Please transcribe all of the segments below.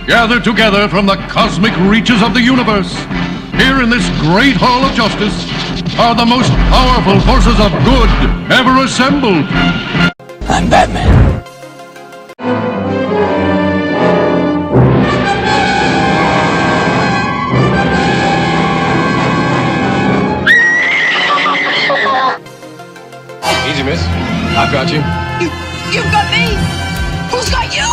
Gathered together from the cosmic reaches of the universe, here in this great hall of justice, are the most powerful forces of good ever assembled. I'm Batman. Easy, miss. I've got you. You've got me! Who's got you?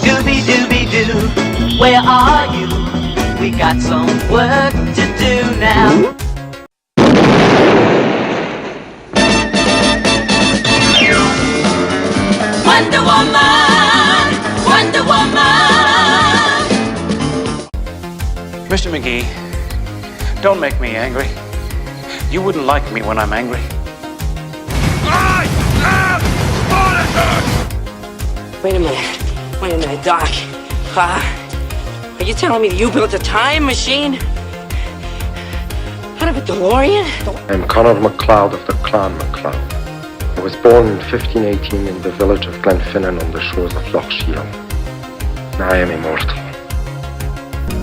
Dooby-dooby-doo, where are you? We got some work to do now. Wonder Woman! Wonder Woman! Mr. McGee, don't make me angry. You wouldn't like me when I'm angry. Wait a minute, Doc. Are you telling me you built a time machine? Out of a DeLorean? I'm Conor MacLeod of the Clan MacLeod. I was born in 1518 in the village of Glenfinnan on the shores of Loch Shiel. I am immortal.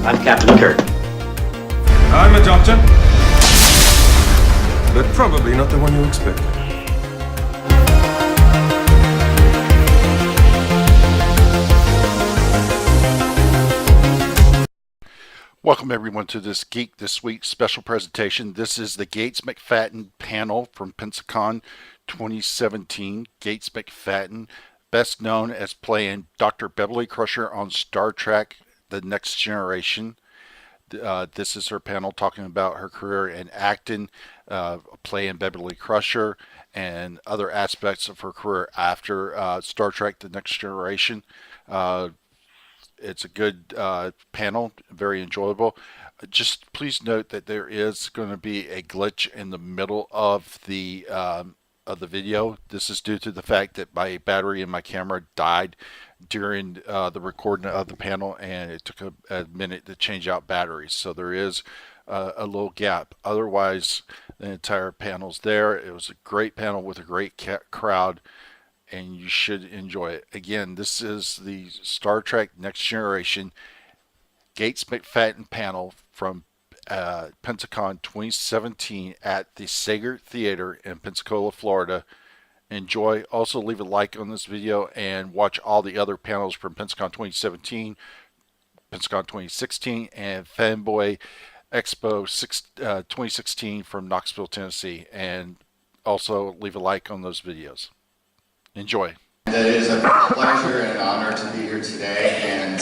I'm Captain Kirk. I'm a doctor. But probably not the one you expect. Welcome everyone to this Geek This Week special presentation. This is the Gates McFadden panel from Pensacon 2017. Gates McFadden, best known as playing Dr. Beverly Crusher on Star Trek The Next Generation. This is her panel talking about her career in acting, playing Beverly Crusher, and other aspects of her career after Star Trek The Next Generation. It's a good panel, very enjoyable. Just please note that there is going to be a glitch in the middle of the video. This is due to the fact that my battery in my camera died during the recording of the panel, and it took a minute to change out batteries. So there is a little gap. Otherwise, the entire panel's there. It was a great panel with a great crowd, and you should enjoy it. Again, this is the Star Trek Next Generation Gates McFadden panel from Pensacon 2017 at the Saenger Theater in Pensacola, Florida. Enjoy. Also leave a like on this video and watch all the other panels from Pensacon 2017, Pensacon 2016, and Fanboy Expo 2016 from Knoxville, Tennessee. And also leave a like on those videos. Enjoy. It is a pleasure and an honor to be here today, and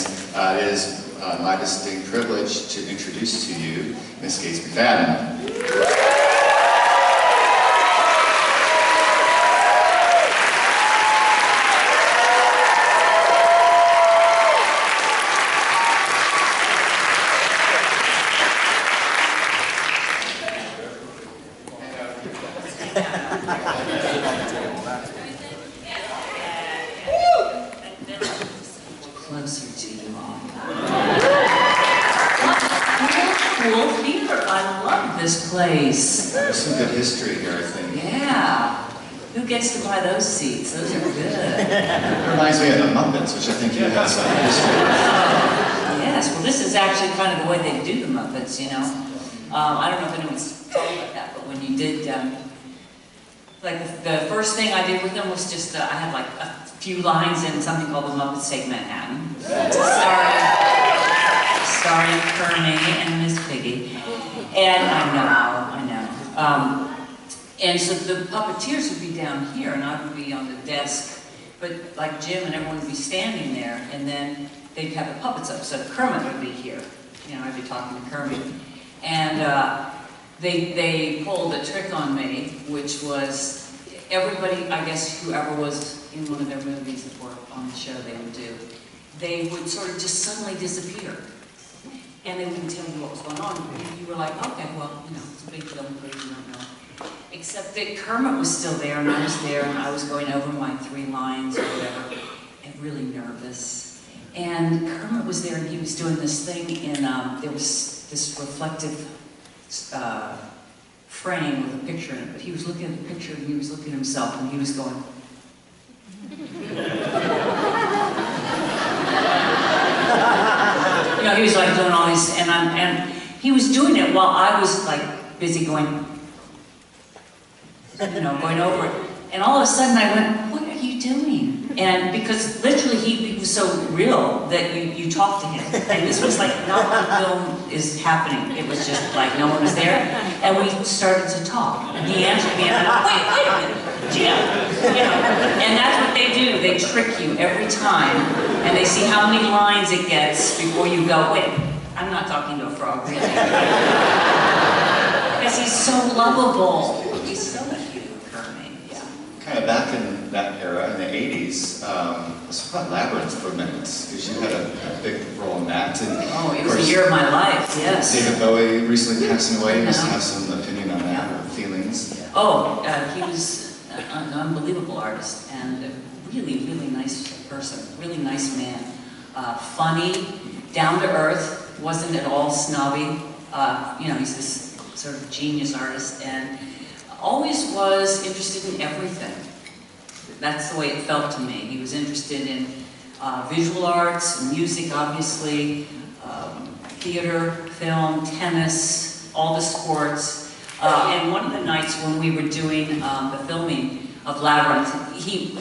it is my distinct privilege to introduce to you Miss Gates McFadden. Closer to you all. Cool theater. I love this place. There's some good history here, I think. Yeah. Who gets to buy those seats? Those are good. It reminds me of the Muppets, which I think you have some history. Yes. Well, this is actually kind of the way they do the Muppets, you know. I don't know if anyone's talked about that, but when you did, like the first thing I did with them was just, I had like a few lines in something called The Muppets Take Manhattan. Starring Kearney and Miss Piggy. And I know. And so the puppeteers would be down here and I would be on the desk, but like Jim and everyone would be standing there, and then they'd have the puppets up. So Kermit would be here. You know, I'd be talking to Kermit. And they pulled a trick on me, which was everybody, I guess whoever was in one of their movies that were on the show they would do, they would sort of just suddenly disappear. And they wouldn't tell you what was going on. You were like, okay, well, you know, it's a big film, but you don't know. Except that Kermit was still there, and I was there, and I was going over my 3 lines or whatever, and really nervous. And Kermit was there, and he was doing this thing in, there was this reflective frame with a picture in it, but he was looking at the picture and he was looking at himself and he was going, you know, he was like doing all these, and he was doing it while I was like busy going, you know, going over it. And all of a sudden I went, what are you doing? And because literally he was so real that you talk to him. And this was like not what the film is happening. It was just like no one was there. And we started to talk. And he answered me and I went, wait a minute, Jim. You know, and that's what they do. They trick you every time. And they see how many lines it gets before you go, wait, I'm not talking to a frog, really. Because he's so lovable. He's so cute, Kermit. Yeah. Kind of back in that era, in the 80s, let's talk about Labyrinth for a minute, because you had a big role in that. And oh, it was the year of my life, yes. David Bowie recently passing away. You must have some opinion on that, or feelings. Oh, he was an unbelievable artist and a really, really nice person, really nice man. Funny, down to earth, wasn't at all snobby. You know, he's this sort of genius artist and always was interested in everything. That's the way it felt to me. He was interested in visual arts, music, obviously, theater, film, tennis, all the sports. And one of the nights when we were doing the filming of Labyrinth, we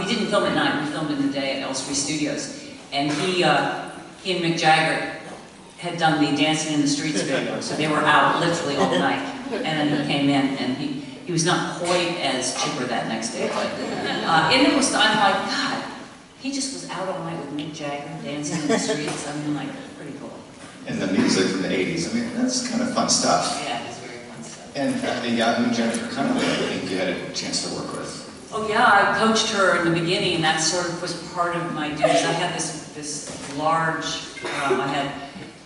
didn't film at night, we filmed in the day at Elstree Studios. And he and Mick Jagger had done the Dancing in the Streets video, so they were out literally all night. And then he came in, and he was not quite as chipper that next day, but and it was, I'm like, God, he just was out all night with Mick Jagger, dancing in the streets. I mean, like, pretty cool. And the music from the 80s, I mean, that's kind of fun stuff. Yeah, it's very fun stuff. And the young Jennifer Connelly, I think you had a chance to work with. Oh yeah, I coached her in the beginning, and that sort of was part of my duties. I had this large, I had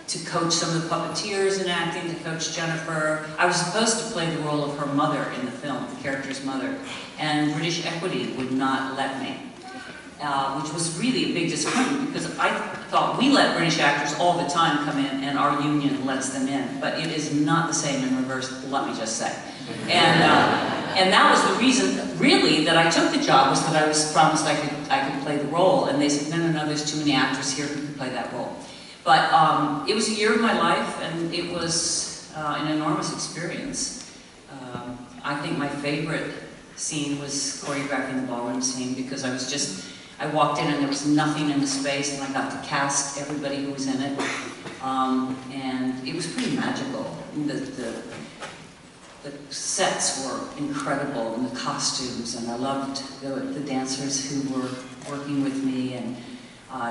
to coach some of the puppeteers in acting, to coach Jennifer. I was supposed to play the role of her mother in the film, the character's mother, and British Equity would not let me, which was really a big disappointment because I thought we let British actors all the time come in and our union lets them in, but it is not the same in reverse, let me just say. And that was the reason, really, that I took the job, was that I was promised I could play the role, and they said, no, there's too many actors here who can play that role. But it was a year of my life, and it was an enormous experience. I think my favorite scene was choreographing the ballroom scene, because I walked in and there was nothing in the space, and I got to cast everybody who was in it. And it was pretty magical. The sets were incredible, and the costumes, and I loved the dancers who were working with me, and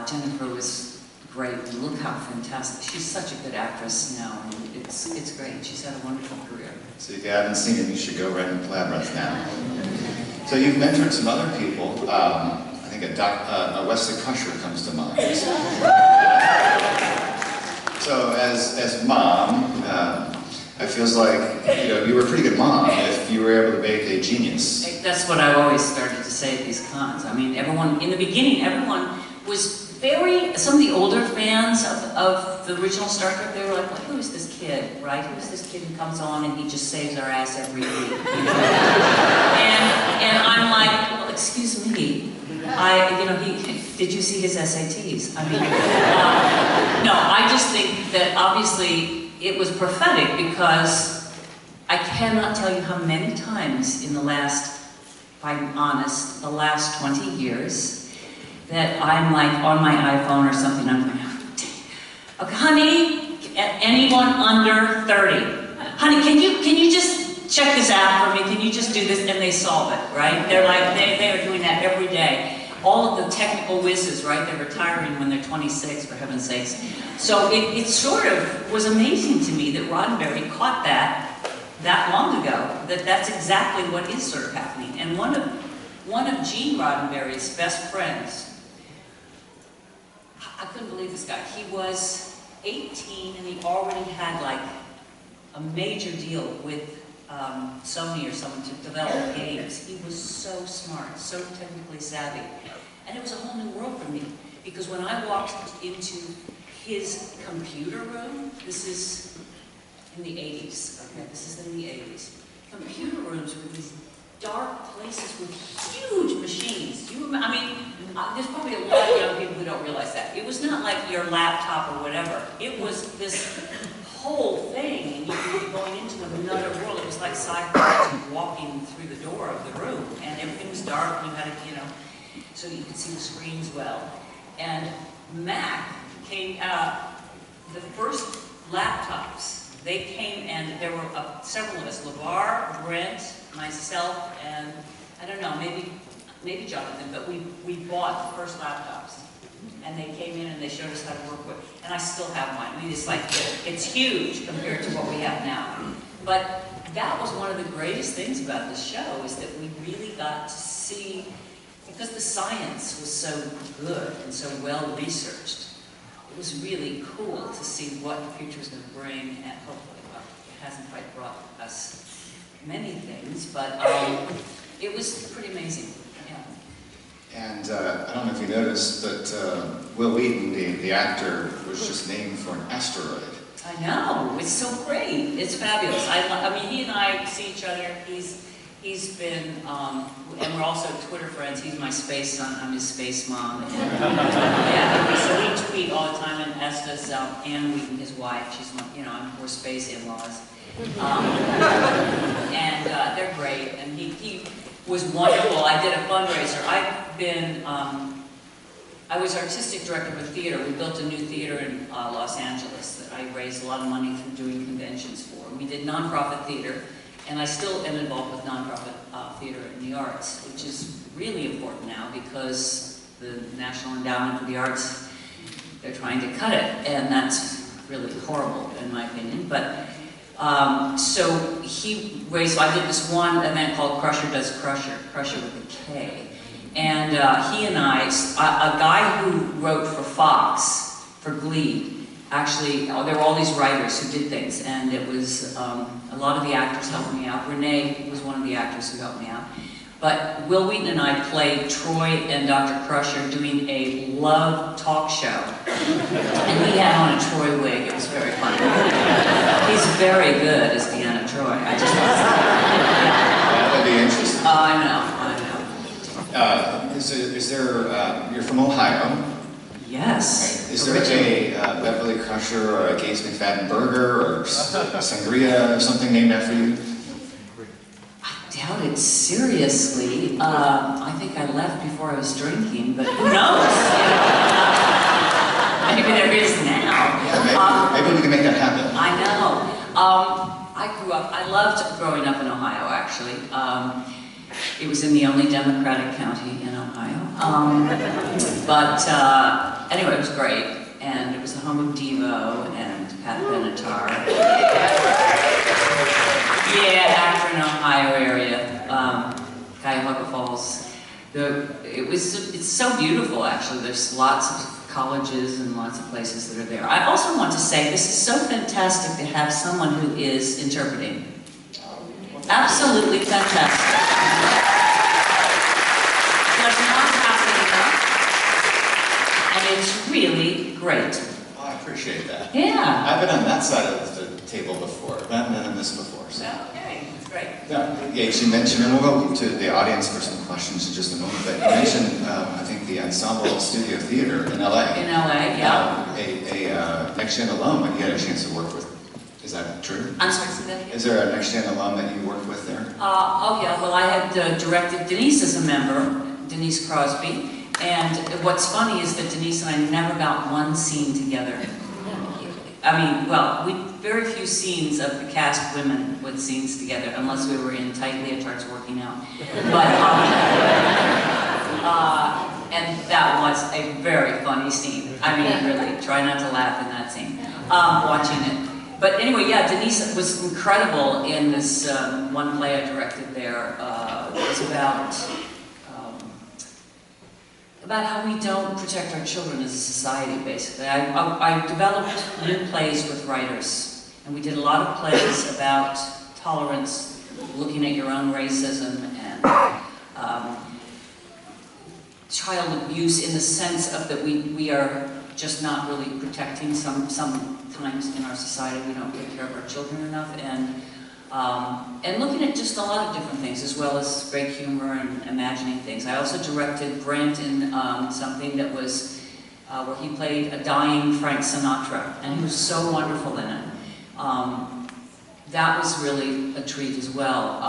Jennifer was great, and look how fantastic. She's such a good actress now, and it's great. She's had a wonderful career. So if you haven't seen it, you should go right into Labyrinth now. So you've mentored some other people. I think a Wesley Crusher comes to mind. So as mom, it feels like you were a pretty good mom if you were able to make a genius. That's what I've always started to say at these cons. I mean, everyone, in the beginning, everyone was some of the older fans of the original Star Trek, they were like, who is this kid, right? Who is this kid who comes on and he just saves our ass every week? You know? and I'm like, well, excuse me, did you see his SATs? I mean, no, I just think that obviously it was prophetic, because I cannot tell you how many times in the last, if I'm honest, the last 20 years, that I'm like on my iPhone or something, I'm going, okay, honey, anyone under 30, honey, can you just check this out for me? Can you just do this? And they solve it, right? They're like, they are doing that every day. All of the technical whizzes, right? They're retiring when they're 26, for heaven's sakes. So it sort of was amazing to me that Roddenberry caught that long ago, that's exactly what is sort of happening. And one of Gene Roddenberry's best friends, I couldn't believe this guy. He was 18 and he already had like a major deal with Sony or someone to develop games. He was so smart, so technically savvy. And it was a whole new world for me, because when I walked into his computer room, this is in the 80s, okay, this is in the 80s. Computer rooms were these dark places with huge machines. There's probably a lot of young people who don't realize that. It was not like your laptop or whatever. It was this whole thing, and you were going into another world. It was like sci-fi, walking through the door of the room, and everything was dark, and you had to, so you could see the screens well. And Mac came out, the first laptops, they came, and there were several of us, LeVar, Brent, myself, and I don't know, maybe Jonathan, but we bought the first laptops. And they came in and they showed us how to work with it. And I still have mine. I mean, it's huge compared to what we have now. But that was one of the greatest things about this show, is that we really got to see, because the science was so good and so well researched, it was really cool to see what the future was going to bring, and hopefully, well, it hasn't quite brought us many things, but it was pretty amazing. And I don't know if you noticed, but Will Wheaton, the actor, was just named for an asteroid. I know, it's so great. It's fabulous. I mean, he and I see each other. He's been, and we're also Twitter friends. He's my space son. I'm his space mom. And, yeah, so we tweet all the time, and as does Ann Wheaton, his wife. She's my, we're space in-laws. And they're great. And he was wonderful. I did a fundraiser. I was artistic director of a theater. We built a new theater in Los Angeles that I raised a lot of money through doing conventions for. We did nonprofit theater, and I still am involved with nonprofit theater in the arts, which is really important now because the National Endowment for the Arts, they're trying to cut it, and that's really horrible in my opinion. But so he raised, I did this one event called Crusher Does Crusher, Crusher with a K. And he and I, a guy who wrote for Fox, for Glee, actually, there were all these writers who did things, and it was, a lot of the actors helped me out. Renee was one of the actors who helped me out. But Will Wheaton and I played Troy and Dr. Crusher doing a love talk show. And he had on a Troy wig. It was very funny. He's very good as Deanna Troy. I just want to say that would be interesting. I know. Is there, you're from Ohio? Yes. Is there a Beverly Crusher or a Gates McFadden burger or sangria or something named after you? I doubt it seriously. I think I left before I was drinking, but who knows? Maybe there is now. Yeah, maybe we can make that happen. I know. I loved growing up in Ohio, actually. It was in the only Democratic county in Ohio. Anyway, it was great. And it was the home of Devo and Pat Benatar. Yeah, Akron, Ohio area, Cuyahoga Falls. It's so beautiful, actually. There's lots of colleges and lots of places that are there. I also want to say this is so fantastic to have someone who is interpreting. Absolutely fantastic. Does not happen enough, and it's really great. Oh, I appreciate that. Yeah. I've been on that side of the table before. I haven't been on this before. So. Okay, that's great. Yeah, Gates, you mentioned, and we'll go to the audience for some questions in just a moment, but you mentioned, I think, the Ensemble Studio Theater in LA. In LA, yeah. A Next Gen alum that you had a chance to work with. Is that true? I'm sorry, say that again? Is there a Next Gen alum that you worked with there? Oh yeah, well I had directed Denise as a member, Denise Crosby, and what's funny is that Denise and I never got one scene together. I mean, well, very few scenes of the cast women with scenes together, unless we were in tight leotards working out. But, and that was a very funny scene. I mean, really, try not to laugh in that scene, watching it. But anyway, yeah, Denise was incredible in this one play I directed there. It was about how we don't protect our children as a society, basically. I developed new plays with writers, and we did a lot of plays about tolerance, looking at your own racism, and child abuse in the sense of that we are just not really protecting. Sometimes in our society we don't take care of our children enough, and looking at just a lot of different things, as well as great humor and imagining things. I also directed Brent in something that was where he played a dying Frank Sinatra, and he was so wonderful in it. That was really a treat as well.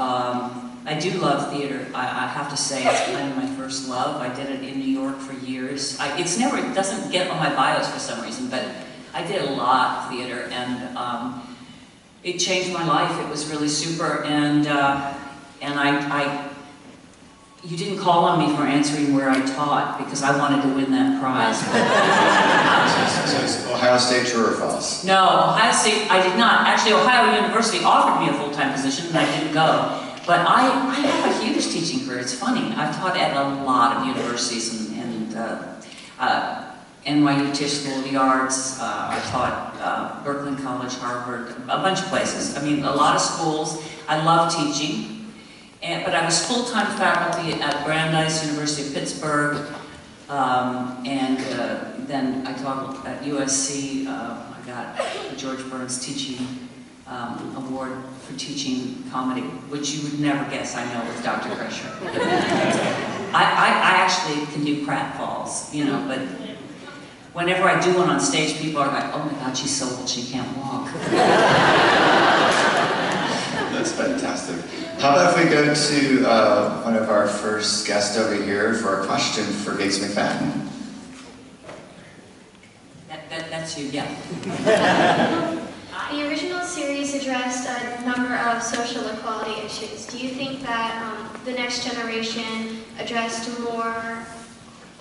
I do love theater. I have to say, it's kind of my first love. I did it in New York for years. It doesn't get on my bios for some reason, but I did a lot of theater, and it changed my life. It was really super, and you didn't call on me for answering where I taught because I wanted to win that prize. So it's Ohio State, true or false? No, Ohio State, I did not. Actually, Ohio University offered me a full-time position, and I didn't go. But I have a huge teaching career. It's funny. I've taught at a lot of universities and NYU Tisch School of the Arts. I taught Berkeley College, Harvard, a bunch of places. I mean, a lot of schools. I love teaching. But I was full-time faculty at Brandeis, University of Pittsburgh, and then I taught at USC. I got the George Burns Teaching Award for teaching comedy, which you would never guess I know with Dr. Crusher. I actually can do pratfalls, you know, but whenever I do one on stage, people are like, oh my God, she's so old she can't walk. That's fantastic. How about if we go to one of our first guests over here for a question for Gates McFadden? That's you, yeah. The original series addressed a number of social equality issues. Do you think that the next generation addressed more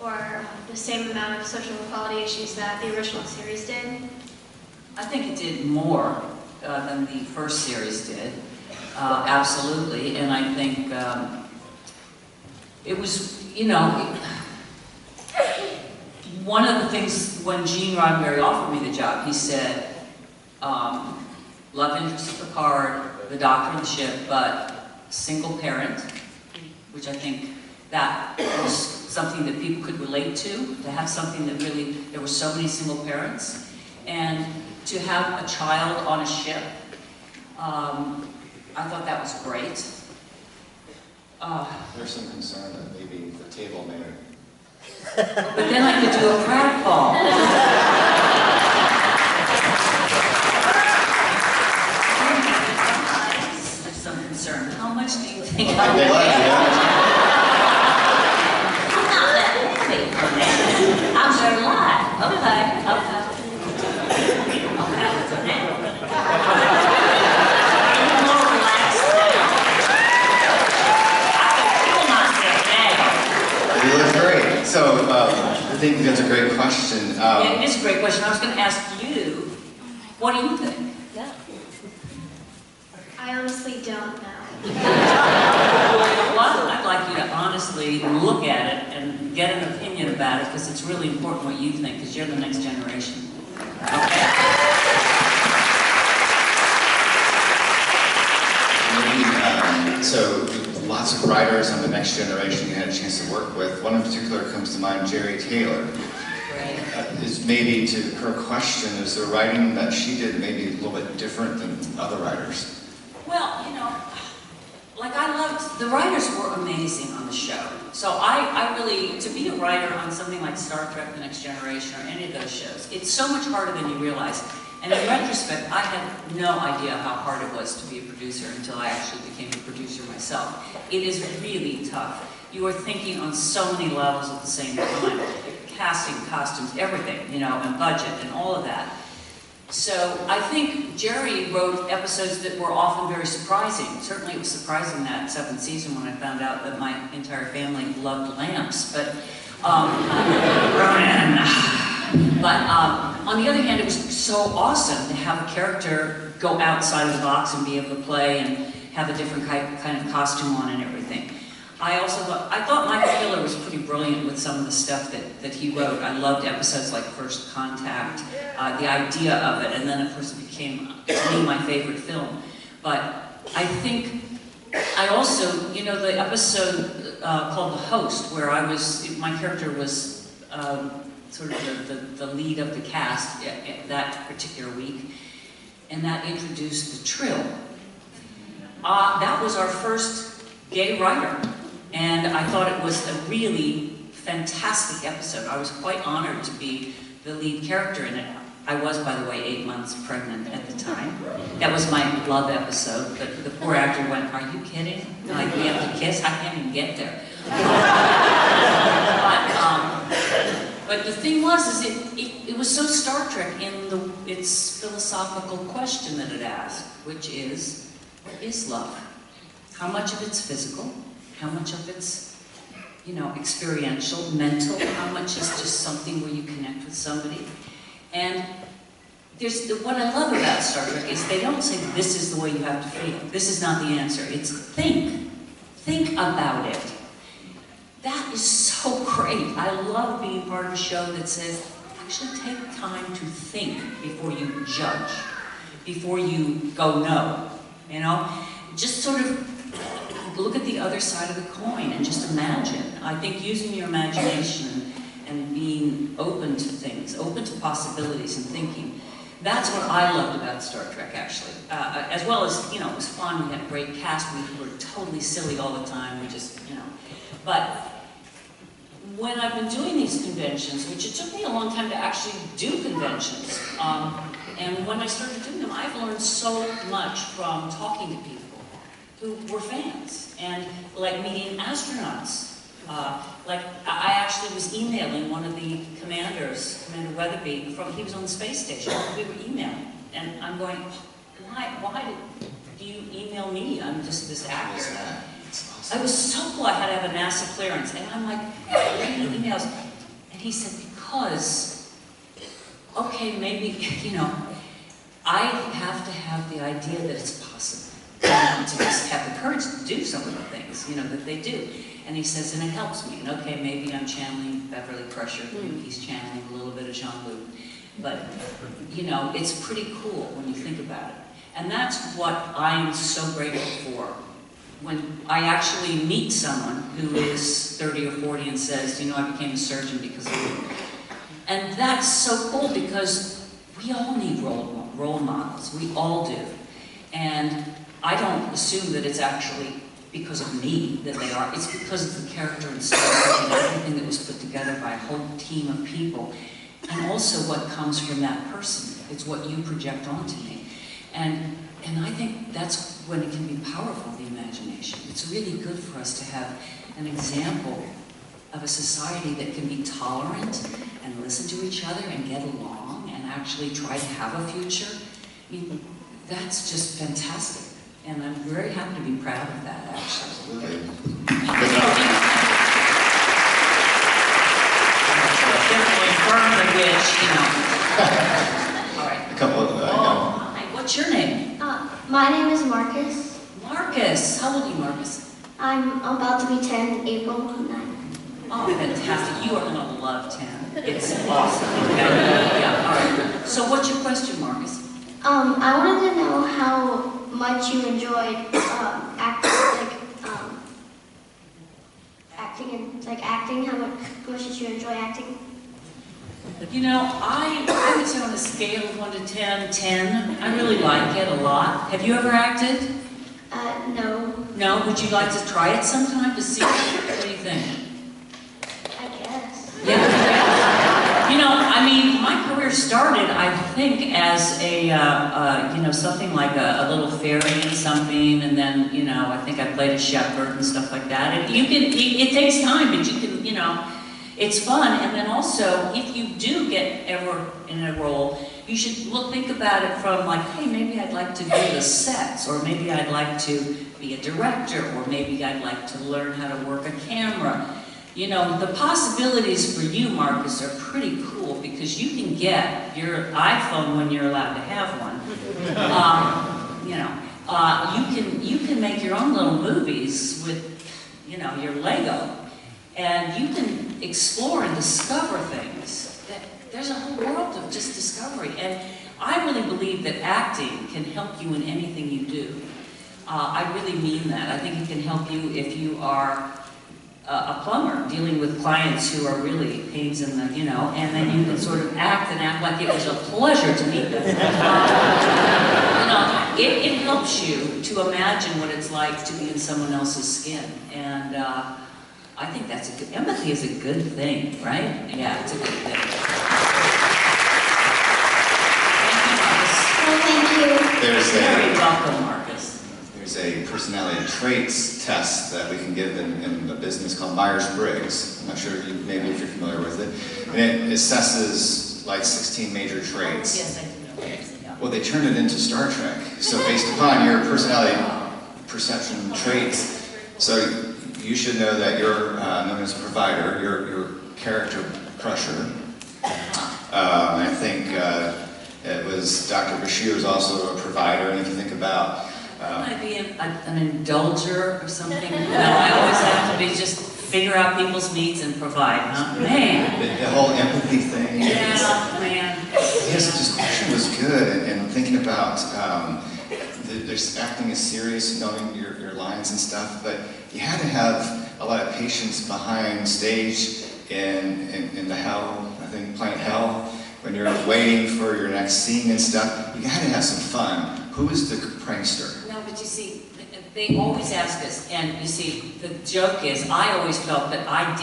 or the same amount of social equality issues that the original series did? I think it did more than the first series did. Absolutely, and I think it was, you know, one of the things when Gene Roddenberry offered me the job, he said, love interest of Picard, the doctor on the ship, but single parent, which I think that was something that people could relate to have something that really, there were so many single parents, and to have a child on a ship, I thought that was great. There's some concern that maybe the table may... But then I could do a pratfall. There's some concern. How much do you think I'm going to get? I'm not that heavy for that. I'm very light. Okay. You look great. So I think that's a great question. Yeah, it is a great question. I was going to ask you, what do you think? Yeah. I honestly don't know. Well, I'd like you to honestly look at it and get an opinion about it, because it's really important what you think, because you're the next generation. Okay? So lots of writers on the next generation you had a chance to work with. One in particular comes to mind, Jerry Taylor. Is maybe to her question, is the writing that she did maybe a little bit different than other writers? Well, you know, like I loved, the writers were amazing on the show. So I really, to be a writer on something like Star Trek The Next Generation or any of those shows, it's so much harder than you realize. And in retrospect, I had no idea how hard it was to be a producer until I actually became a producer myself. It is really tough. You are thinking on so many levels at the same time. Casting, costumes, everything, you know, and budget and all of that. So I think Jerry wrote episodes that were often very surprising. Certainly it was surprising that 7th season when I found out that my entire family loved lamps. But on the other hand, it was so awesome to have a character go outside of the box and be able to play and have a different kind of costume on and everything. I thought Michael Piller was pretty brilliant with some of the stuff that he wrote. I loved episodes like First Contact, the idea of it, and then of course it became, to me, my favorite film. But I think, I also, you know, the episode called The Host, where my character was sort of the lead of the cast that particular week, and that introduced the Trill. That was our first gay writer, and I thought it was a really fantastic episode. I was quite honored to be the lead character in it. I was, by the way, 8 months pregnant at the time. That was my love episode, but the poor actor went, "Are you kidding? Like, we have to kiss? I can't even get there." But the thing was, it was so Star Trek in its philosophical question that it asked, which is, what is love? How much of it's physical? How much of it's, experiential, mental? How much is just something where you connect with somebody? And what I love about Star Trek is they don't say, this is the way you have to feel. This is not the answer. It's think. Think about it. That is so great. I love being part of a show that says, actually take time to think before you judge, before you go no. Just sort of look at the other side of the coin and just imagine. I think using your imagination and being open to things, open to possibilities and thinking, that's what I loved about Star Trek, actually. As well as, it was fun, we had a great cast, we were totally silly all the time, we just, But when I've been doing these conventions, which it took me a long time to actually do conventions, and when I started doing them, I've learned so much from talking to people who were fans, and like meeting astronauts. I actually was emailing one of the commanders, Commander Weatherby, he was on the space station, we were emailing, and I'm going, why do you email me? I'm just this actor. I was so cool, I had to have a NASA clearance, and I'm like, reading emails, and he said, because, okay, maybe, I have to have the idea that it's possible. To just have the courage to do some of the things, that they do. And he says, and it helps me. And okay, maybe I'm channeling Beverly Crusher, maybe he's channeling a little bit of JeanLuc. But, it's pretty cool when you think about it. And that's what I'm so grateful for. When I actually meet someone who is 30 or 40 and says, I became a surgeon because of you. And that's so cool because we all need role models. We all do. And I don't assume that it's actually because of me that they are. It's because of the character and story and everything that was put together by a whole team of people. And also what comes from that person. It's what you project onto me. And I think that's when it can be powerful, the imagination. It's really good for us to have an example of a society that can be tolerant and listen to each other and get along and actually try to have a future. I mean, that's just fantastic. And I'm very happy to be proud of that, actually. Definitely firm the witch, All right. A couple of hi, what's your name? My name is Marcus. Marcus. How old are you, Marcus? I'm about to be 10 April 9th. Oh, fantastic. You are going to love 10. It's awesome. Yeah, all right. So what's your question, Marcus? I wanted to know how much you enjoyed acting. How much did you enjoy acting? I would say on a scale of 1 to 10, 10. I really like it a lot. Have you ever acted? No. No? Would you like to try it sometime to see? What do you think? I guess. Yeah. My career started, I think, as a, something like a little fairy in something, and then, I think I played a shepherd and stuff like that. And it takes time, but you can, it's fun. And then also, if you do get ever in a role, you should think about it from like, hey, maybe I'd like to do the sets, or maybe I'd like to be a director, or maybe I'd like to learn how to work a camera. The possibilities for you, Marcus, are pretty cool because you can get your iPhone when you're allowed to have one. You can make your own little movies with, your Lego, and you can explore and discover things. There's a whole world of just discovery, and I really believe that acting can help you in anything you do. I really mean that. I think it can help you if you are a plumber dealing with clients who are really pains in the, you know, and then you can sort of act like it was a pleasure to meet them. You know, it helps you to imagine what it's like to be in someone else's skin, and I think that's a good, empathy is a good thing, right? Yeah, it's a good thing. Thank you. Very welcome, Marcus. There's a personality traits test that we can give in a business called Myers-Briggs. I'm not sure maybe if you're familiar with it. And it assesses like 16 major traits. Yes, I do know what it is, yeah. Well, they turned it into Star Trek. So based upon your personality perception traits, so you should know that you're known as a provider. You're character crusher. I think it was Dr. Bashir was also a provider, and if you think about Might be an indulger or something. No, I always have to be just figure out people's needs and provide, huh? Man. The whole empathy thing. Yeah, man. Yes, this question was good, and thinking about there's acting as serious, knowing your lines and stuff, but you had to have a lot of patience behind stage in the Hell, I think, playing Hell, when you're waiting for your next scene and stuff. You had to have some fun. Who is the prankster? No, but you see, they always ask us, and you see, the joke is, I always felt that I'm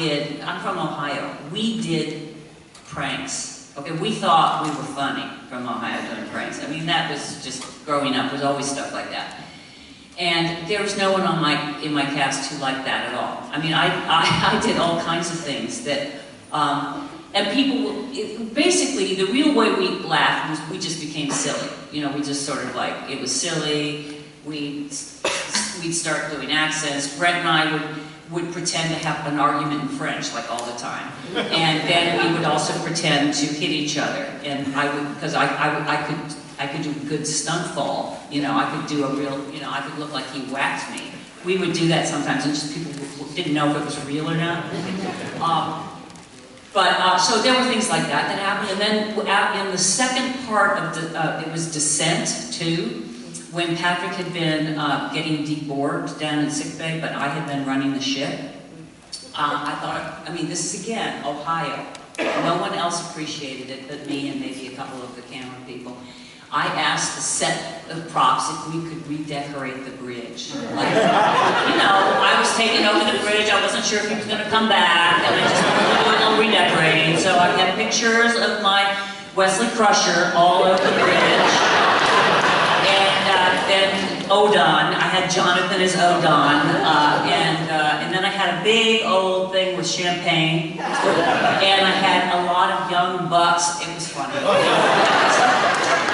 from Ohio, we did pranks. Okay, we thought we were funny from Ohio doing pranks. I mean, that was just growing up, was always stuff like that. And there was no one in my cast who liked that at all. I mean, I did all kinds of things that, and people, basically, the real way we laughed was we just became silly. You know, we just sort of like, it was silly, we'd start doing accents. Brett and I would pretend to have an argument in French, like all the time. And then we would also pretend to hit each other. And I would, because I could do a good stunt fall. You know, I could do a real, you know, I could look like he whacked me. We would do that sometimes, and just people didn't know if it was real or not. So there were things like that happened. And then in the second part of it was Descent, too. When Patrick had been getting deborked down in sickbay, but I had been running the ship, I thought, I mean, this is again, Ohio. No one else appreciated it but me and maybe a couple of the camera people. I asked the set of props if we could redecorate the bridge. Like, you know, I was taking over the bridge, I wasn't sure if he was going to come back, and I just wanted to do a little redecorating. So I had pictures of my Beverly Crusher all over the bridge. Then Odon, I had Jonathan as Odon, and then I had a big old thing with champagne, and I had a lot of young bucks. It was funny.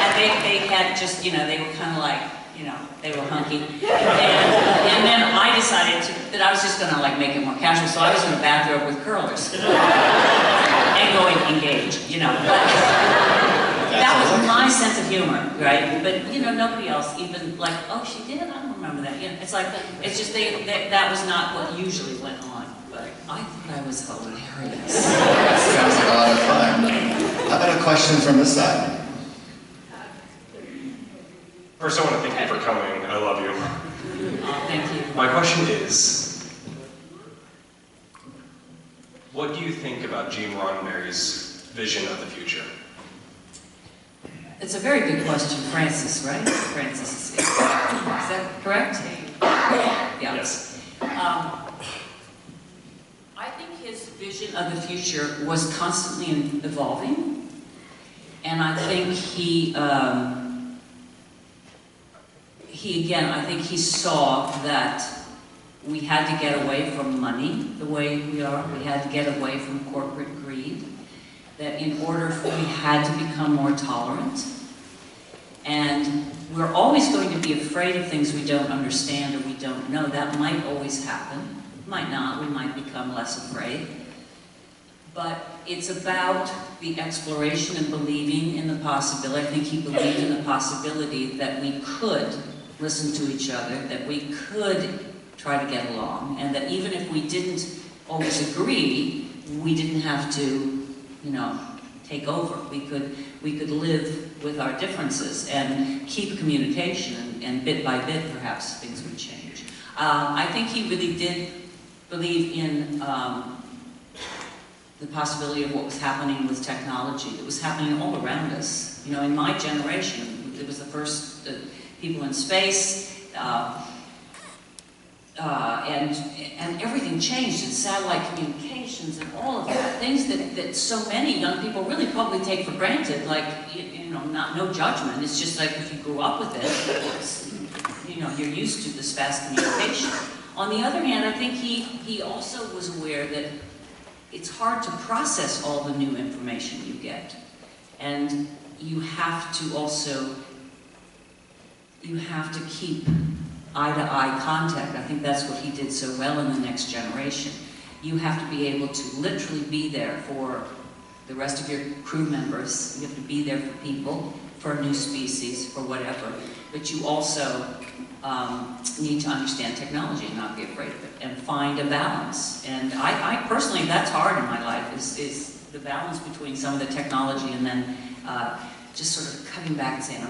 And they had just, you know, they were kind of like, you know, they were hunky. And then I decided that I was just going to like make it more casual, so I was in a bathrobe with curlers and going engaged, you know. That was my sense of humor, right? But, you know, nobody else even like, oh, she did? I don't remember that. You know, it's like, it's just, that was not what usually went on. But I thought I was hilarious. Sounds like a lot of fun. How about a question from this side? First, I want to thank you for coming. I love you. Thank you. My question is, what do you think about Gene Roddenberry's vision of the future? It's a very good question, Francis, right? Francis, is that correct? Yeah. Yes. I think his vision of the future was constantly evolving, and I think he I think he saw that we had to get away from money the way we are. We had to get away from corporate greed. That in order we had to become more tolerant. And we're always going to be afraid of things we don't understand or we don't know. That might always happen. Might not. We might become less afraid. But it's about the exploration and believing in the possibility. I think he believed in the possibility that we could listen to each other, that we could try to get along, and that even if we didn't always agree, we didn't have to, you know, take over. We could live with our differences and keep communication, and bit by bit, perhaps things would change. I think he really did believe in the possibility of what was happening with technology. It was happening all around us. You know, in my generation, it was the first people in space, and everything changed in satellite communications and all of that. Things that so many young people really probably take for granted, like, you know, no judgment. It's just like if you grew up with it, you know, you're used to this fast communication. On the other hand, I think he also was aware that it's hard to process all the new information you get. And you have to also, keep eye-to-eye contact. I think that's what he did so well in The Next Generation. You have to be able to literally be there for the rest of your crew members. You have to be there for people, for a new species, for whatever. But you also need to understand technology and not be afraid of it, and find a balance. And I personally, that's hard in my life, is the balance between some of the technology and then just sort of cutting back and saying,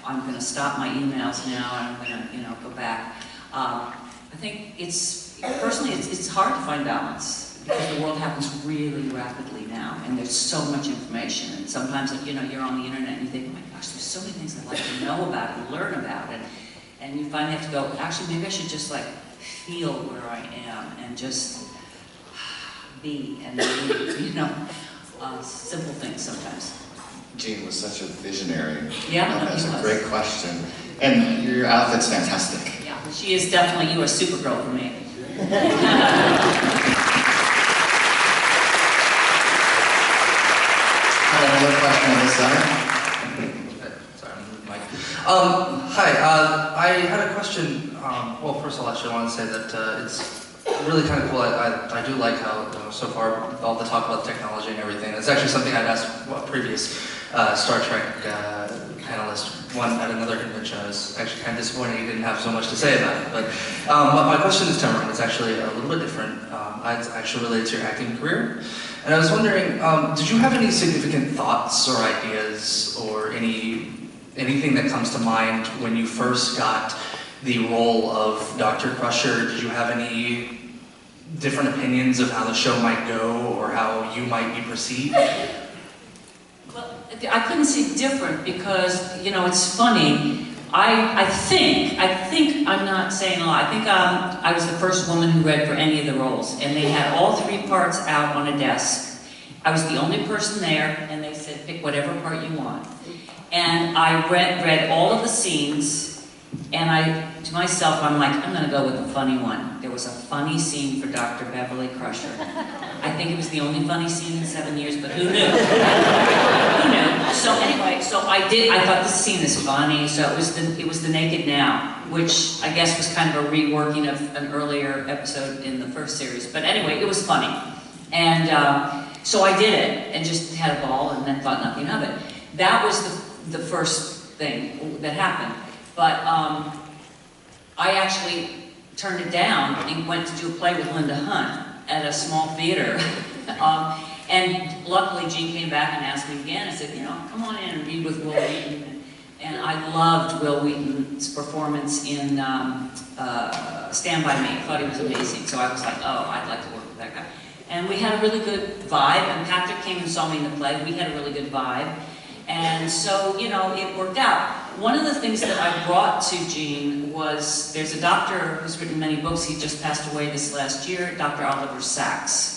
I'm going to stop my emails now, and I'm going to, you know, go back. I think it's hard to find balance, because the world happens really rapidly now, and there's so much information, and sometimes, you know, you're on the internet and you think, oh my gosh, there's so many things I'd like to know about and learn about, and you finally have to go, actually, maybe I should just like feel where I am and just be, and you know, simple things sometimes. Jean was such a visionary. Yeah, that's a great question. And your outfit's fantastic. Yeah, she is definitely, you are Supergirl for me. I have another question on this side. Sorry, I'm moving the mic. Hi, I had a question. Well, first of all, actually, I want to say that it's really kind of cool. I do like how, so far, all the talk about technology and everything. It's actually something I'd asked a previous Star Trek panelist at another convention. I was actually kind of disappointed he didn't have so much to say about it. But my question is temperament. It's actually a little bit different. It's actually related to your acting career. And I was wondering, did you have any significant thoughts or ideas or anything that comes to mind when you first got the role of Dr. Crusher? Did you have any different opinions of how the show might go or how you might be perceived? Well, I couldn't see different because, you know, it's funny. I think I'm not saying a lot. I think I was the first woman who read for any of the roles, and they had all 3 parts out on a desk. I was the only person there, and they said, pick whatever part you want. And I read all of the scenes, and to myself, I'm like, I'm gonna go with the funny one. There was a funny scene for Dr. Beverly Crusher. I think it was the only funny scene in 7 years, but who knew? Who knew? So anyway, I thought this scene is funny, so it was the Naked Now, which I guess was kind of a reworking of an earlier episode in the first series. But anyway, it was funny. And so I did it, and just had a ball, and then thought nothing of it. That was the first thing that happened. But I actually turned it down and went to do a play with Linda Hunt at a small theater. And luckily, Jean came back and asked me again. I said, you know, come on in and read with Will Wheaton. And I loved Will Wheaton's performance in Stand By Me. I thought he was amazing. So I was like, oh, I'd like to work with that guy. And we had a really good vibe. And Patrick came and saw me in the play. We had a really good vibe. And so, you know, it worked out. One of the things that I brought to Jean was, there's a doctor who's written many books. He just passed away this last year, Dr. Oliver Sacks.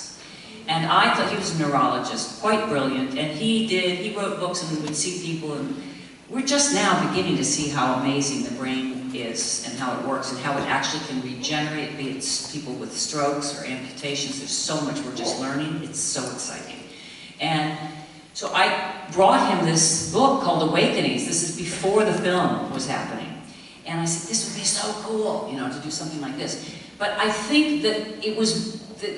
And I thought he was a neurologist, quite brilliant. And he wrote books and would see people. And we're just now beginning to see how amazing the brain is and how it works and how it actually can regenerate, be it people with strokes or amputations. There's so much we're just learning. It's so exciting. And so I brought him this book called Awakenings. This is before the film was happening. And I said, this would be so cool, you know, to do something like this. But I think that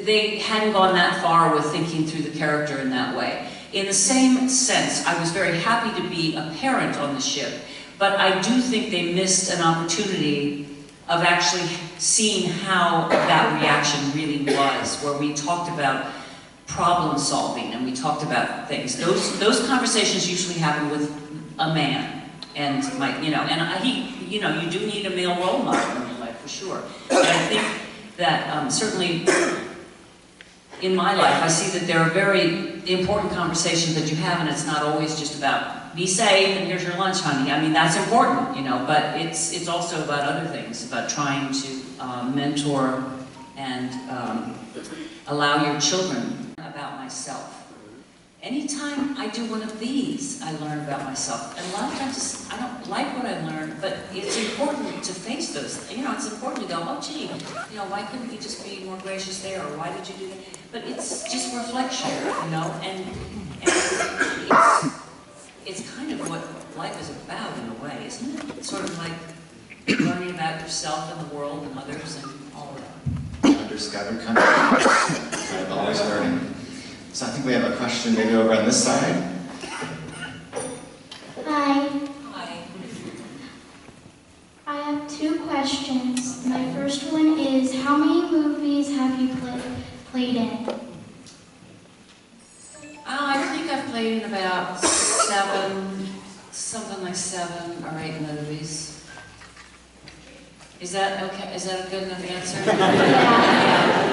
they hadn't gone that far with thinking through the character in that way. In the same sense, I was very happy to be a parent on the ship, but I do think they missed an opportunity of actually seeing how that reaction really was, where we talked about problem solving and we talked about things. Those conversations usually happen with a man, and you do need a male role model in your life for sure. But I think that certainly in my life, I see that there are very important conversations that you have, and it's not always just about be safe and here's your lunch, honey. I mean, that's important, you know, but it's also about other things, about trying to mentor and allow your children about myself. Anytime I do one of these, I learn about myself. And a lot of times, I don't like what I learned, but it's important to face those. You know, it's important to go, oh, gee, you know, why couldn't you just be more gracious there, or why did you do that? But it's just reflection, you know, and it's kind of what life is about in a way, isn't it? It's sort of like learning about yourself and the world and others and all of that. Undiscovered country. I'm always learning. So I think we have a question maybe over on this side. Hi. Hi. I have two questions. My first one is, how many movies have you played in? I think I've played in about something like 7 or 8 movies. Is that okay? Is that a good enough answer? Yeah.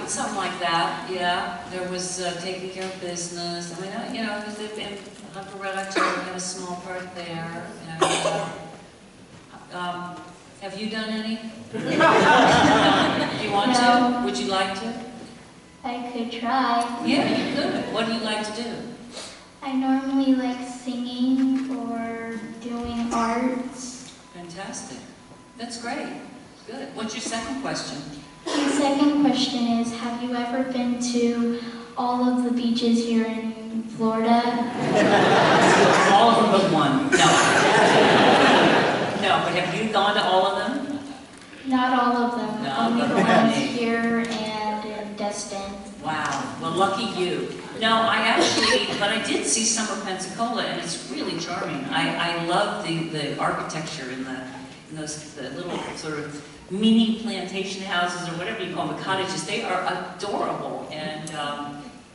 Something like that, yeah. There was Taking Care of Business. I mean, you know, in Uncle Red October, had a small part there. Have you done any? Do you want to? Would you like to? I could try. Yeah, you could. What do you like to do? I normally like singing or doing arts. Fantastic. That's great. Good. What's your second question? My second question is, have you ever been to all of the beaches here in Florida? All of them but one. No. No, but have you gone to all of them? Not all of them. No, only the but ones many. here and in Destin. Wow. Well, lucky you. No, but I did see Summer Pensacola, and it's really charming. I love the architecture in the little sort of mini plantation houses, or whatever you call them, the cottages. They are adorable, and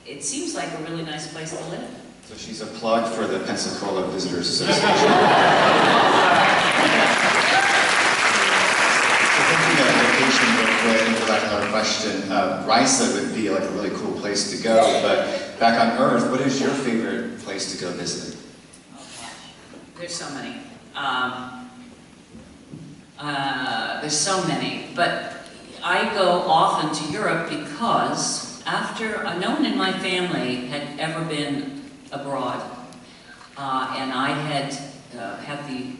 it seems like a really nice place to live. So she's a plug for the Pensacola Visitors Association. Thinking of vacation real quick, and go back to another question. Risa would be like a really cool place to go, but back on Earth, what is your favorite place to go visit? There's so many. There's so many, but I go often to Europe because after no one in my family had ever been abroad, and I had had the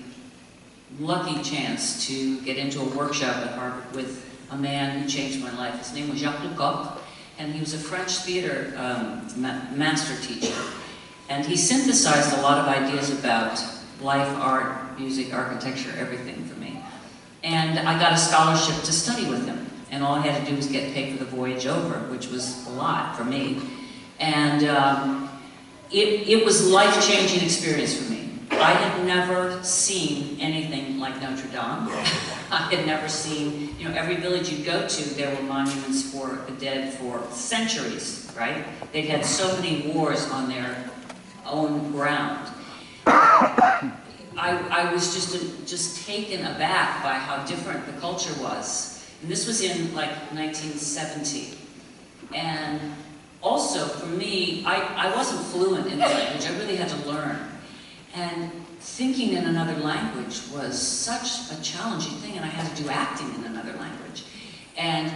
lucky chance to get into a workshop at Harvard with a man who changed my life. His name was JeanLuc, and he was a French theater master teacher, and he synthesized a lot of ideas about life, art, music, architecture, everything for me. And I got a scholarship to study with him. And all I had to do was get paid for the voyage over, which was a lot for me. And it was a life-changing experience for me. I had never seen anything like Notre Dame. I had never seen, you know, every village you'd go to, there were monuments for the dead for centuries, right? They'd had so many wars on their own ground. I was just taken aback by how different the culture was. And this was in like 1970. And also for me, I wasn't fluent in the language, I really had to learn. And thinking in another language was such a challenging thing, and I had to do acting in another language. And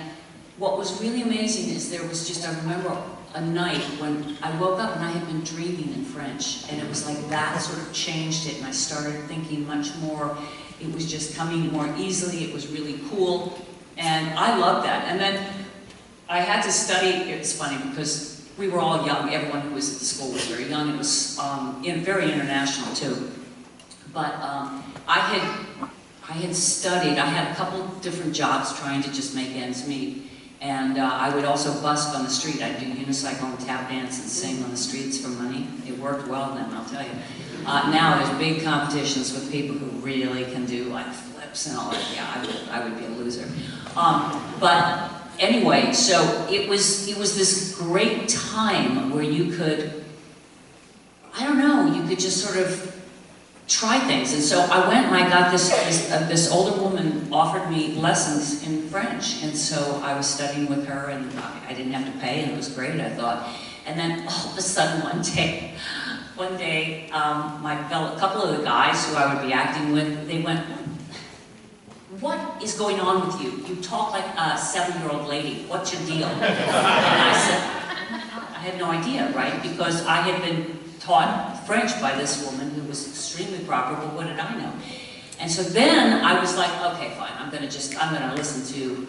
what was really amazing is there was just, I remember a night when I woke up and I had been dreaming in French, and it was like that sort of changed it, and I started thinking much more. It was just coming more easily, it was really cool, and I loved that. And then I had to study, it's funny because we were all young, everyone who was at the school was very young, it was very international too. But I had studied, I had a couple different jobs trying to just make ends meet. And I would also busk on the street. I'd do unicycle and tap dance and sing on the streets for money. It worked well then, I'll tell you. Now there's big competitions with people who really can do like flips and all that. Yeah, I would be a loser. But anyway, so it was this great time where you could, I don't know, you could just sort of try things. And so I went and I got this older woman offered me lessons in French. And so I was studying with her, and I didn't have to pay, and it was great, I thought. And then all of a sudden one day, a couple of the guys who I would be acting with, they went, "What is going on with you? You talk like a 7-year-old lady. What's your deal?" And I said, I had no idea, right? Because I had been taught French by this woman who was extremely proper, but what did I know? And so then I was like, okay, fine, I'm gonna listen to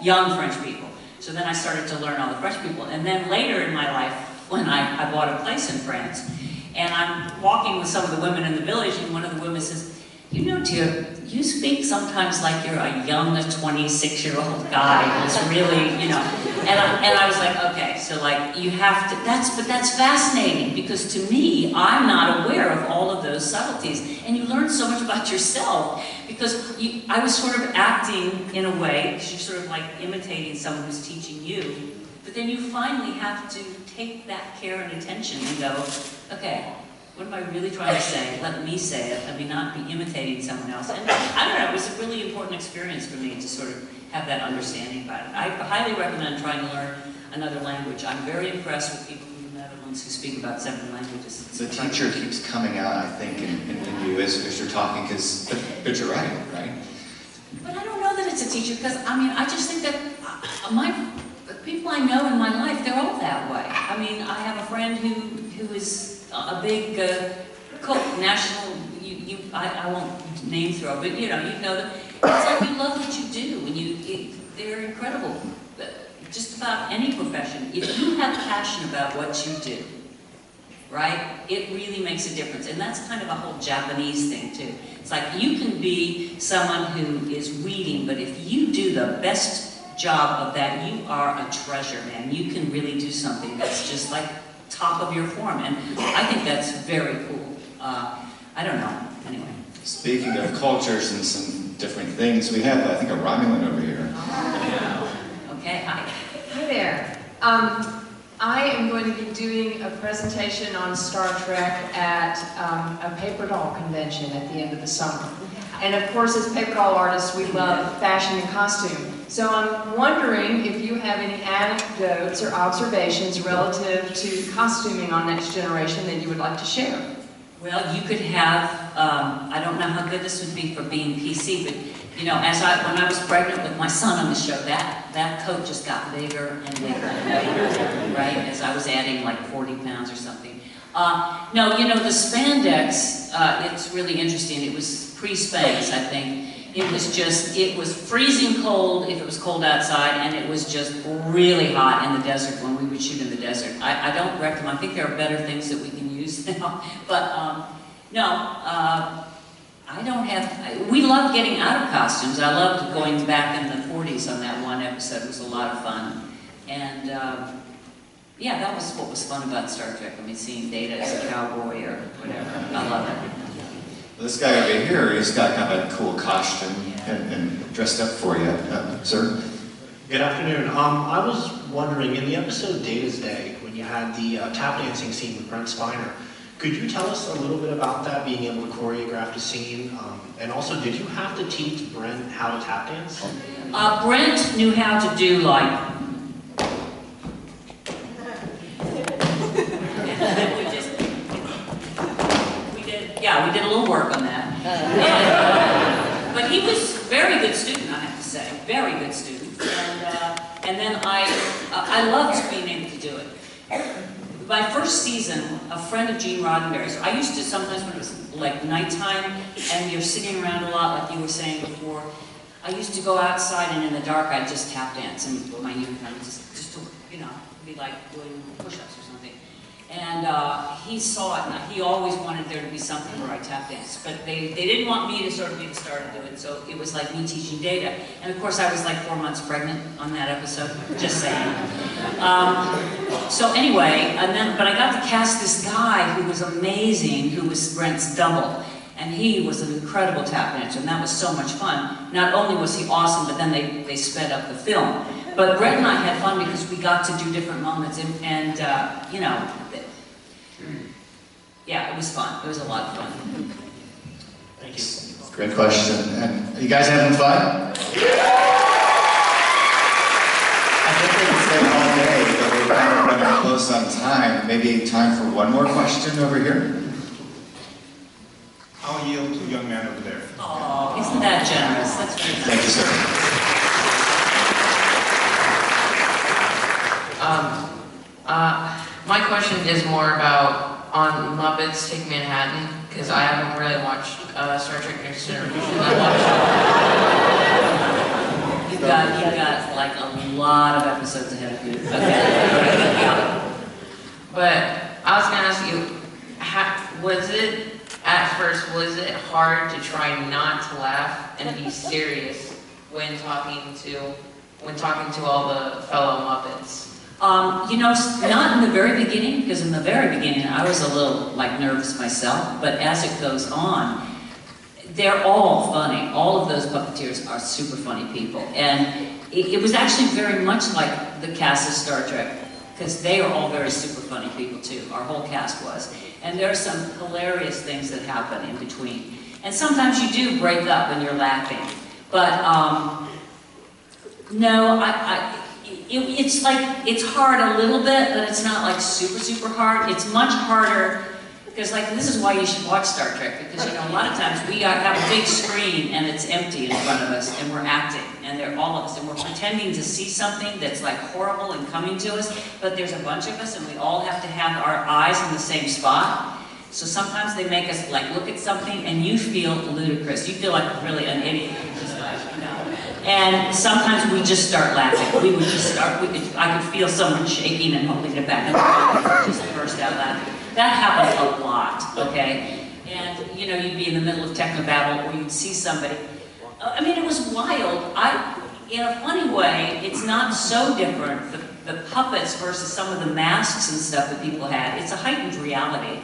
young French people. So then I started to learn all the French people. And then later in my life, when I bought a place in France, and I'm walking with some of the women in the village, and one of the women says, "You know, dear, you speak sometimes like you're a young 26-year-old guy who's really, you know." And I was like, okay, so like you have to, but that's fascinating, because to me, I'm not aware of all of those subtleties. And you learn so much about yourself, because I was sort of acting in a way, because you're sort of like imitating someone who's teaching you, but then you finally have to take that care and attention and go, okay, what am I really trying to say? Let me say it. Let me not be imitating someone else. And I don't know, it was a really important experience for me to sort of have that understanding about it. I highly recommend trying to learn another language. I'm very impressed with people from the Netherlands who speak about 7 languages. The teacher keeps coming out, I think, in you as you're talking, but you're right? But I don't know that it's a teacher, because I mean, I just think that the people I know in my life, they're all that way. I mean, I have a friend who is a big cook, national, I won't name throw, but you know that it's like you love what you do, and they're incredible. Just about any profession, if you have passion about what you do, right, it really makes a difference. And that's kind of a whole Japanese thing too. It's like you can be someone who is weeding, but if you do the best job of that, you are a treasure, man. You can really do something that's just like top of your form, and I think that's very cool. I don't know, anyway. Speaking of cultures and some different things, we have, I think, a Romulan over here. Okay, hi. Hi there. I am going to be doing a presentation on Star Trek at a paper doll convention at the end of the summer. And of course, as paper doll artists, we love fashion and costume. So I'm wondering if you have any anecdotes or observations relative to costuming on Next Generation that you would like to share. Well, you could have, I don't know how good this would be for being PC, but you know, when I was pregnant with my son on the show, that coat just got bigger and bigger and bigger, right? As I was adding like 40 pounds or something. No, you know, the spandex, it's really interesting. It was pre-Spanx, I think. It was freezing cold if it was cold outside, and it was just really hot in the desert when we would shoot in the desert. I don't recommend, I think there are better things that we can use now, but no, I don't have, we loved getting out of costumes. I loved going back in the 40s on that one episode. It was a lot of fun. And yeah, that was what was fun about Star Trek. I mean, seeing Data as a cowboy or whatever. I love it. This guy over here, he's got kind of a cool costume and dressed up for you. Sir? Good afternoon. I was wondering, in the episode Data's Day, when you had the tap dancing scene with Brent Spiner, could you tell us a little bit about that, being able to choreograph the scene? And also, did you have to teach Brent how to tap dance? Brent knew how to do like... we did a little work on that. But he was a very good student, I have to say. Very good student. And then I loved being able to do it. My first season, a friend of Gene Roddenberry's, I used to sometimes when it was like nighttime and you're sitting around a lot, like you were saying before, I used to go outside and in the dark I'd just tap dance and my uniform just to, you know, be like doing push-ups or something. And he saw it, and he always wanted there to be something where I tap dance. But they didn't want me to sort of be the star to do it, so it was like me teaching Data. And of course I was like 4 months pregnant on that episode, just saying. So anyway, but I got to cast this guy who was amazing, who was Brent's double. And he was an incredible tap dancer, and that was so much fun. Not only was he awesome, but then they sped up the film. But Brent and I had fun because we got to do different moments, and you know, yeah, it was fun. It was a lot of fun. Thank you. Great question. And are you guys having fun? I think they can stay all day, but we're kind of running close on time. Maybe time for one more question over here? I'll yield to the young man over there. Oh, isn't that generous? That's very nice. Thank you, sir. My question is more about on Muppets Take Manhattan, because I haven't really watched Star Trek Next Generation that much. You've got like a lot of episodes ahead of you. Okay. But I was gonna ask you, was it hard to try not to laugh and be serious when talking to all the fellow Muppets? You know, not in the very beginning, because in the very beginning I was a little like nervous myself, but as it goes on, they're all funny. All of those puppeteers are super funny people. And it was actually very much like the cast of Star Trek, because they are all very super funny people too. Our whole cast was. And there are some hilarious things that happen in between. And sometimes you do break up and you're laughing. But no, it's like, it's hard a little bit, but it's not like super, super hard. It's much harder, because like, this is why you should watch Star Trek, because you know, a lot of times we have a big screen and it's empty in front of us and we're acting, and they're all of us, and we're pretending to see something that's like horrible and coming to us, but there's a bunch of us and we all have to have our eyes in the same spot. So sometimes they make us like look at something and you feel ludicrous. You feel like really an idiot. Just like, you know. And sometimes we just start laughing. We would just start, I could feel someone shaking and holding it back and just burst out laughing. That happens a lot, okay? And you know, you'd be in the middle of technobabble or you'd see somebody. I mean, it was wild. In a funny way, it's not so different, the puppets versus some of the masks and stuff that people had. It's a heightened reality.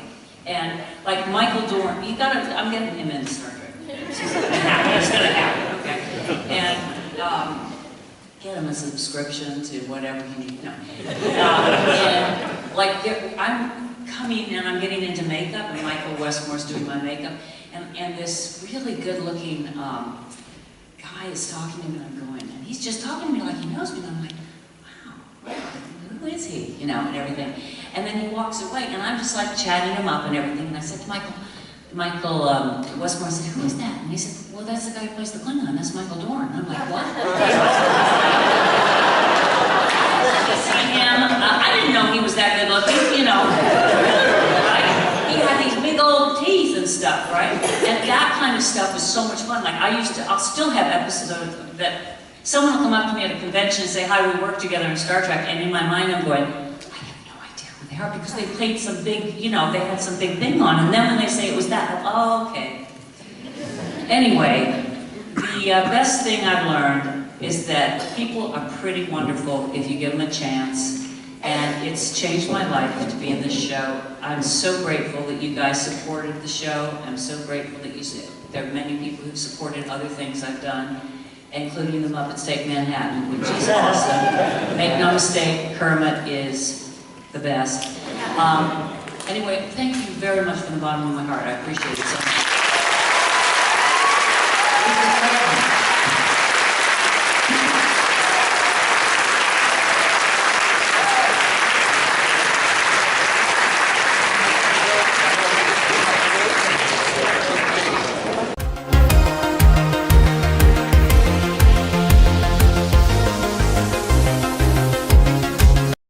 And like Michael Dorn, I'm getting him in Star Trek. It's gonna happen, okay? And get him a subscription to whatever you need. No. And like, I'm coming and I'm getting into makeup, and Michael Westmore's doing my makeup, and this really good-looking guy is talking to me, and I'm going, and he's just talking to me like he knows me, and I'm like, wow, who is he? You know, and everything. And then he walks away, and I'm just like chatting him up and everything, and I said to Michael Westmore, I said, who is that? And he said, well, that's the guy who plays the Klingon, that's Michael Dorn. And I'm like, what? I didn't know he was that good looking, you know. Right? He had these big old teeth and stuff, right? And that kind of stuff was so much fun. Like I'll still have episodes that someone will come up to me at a convention and say, hi, we worked together in Star Trek, and in my mind I'm going, because they played some big, you know, they had some big thing on, and then when they say it was that, oh, okay. Anyway, the best thing I've learned is that people are pretty wonderful if you give them a chance, and it's changed my life to be in this show. I'm so grateful that you guys supported the show. I'm so grateful that there are many people who've supported other things I've done, including the Muppets Take Manhattan, which is awesome. Make no mistake, Kermit is the best. Anyway, thank you very much from the bottom of my heart. I appreciate it so much.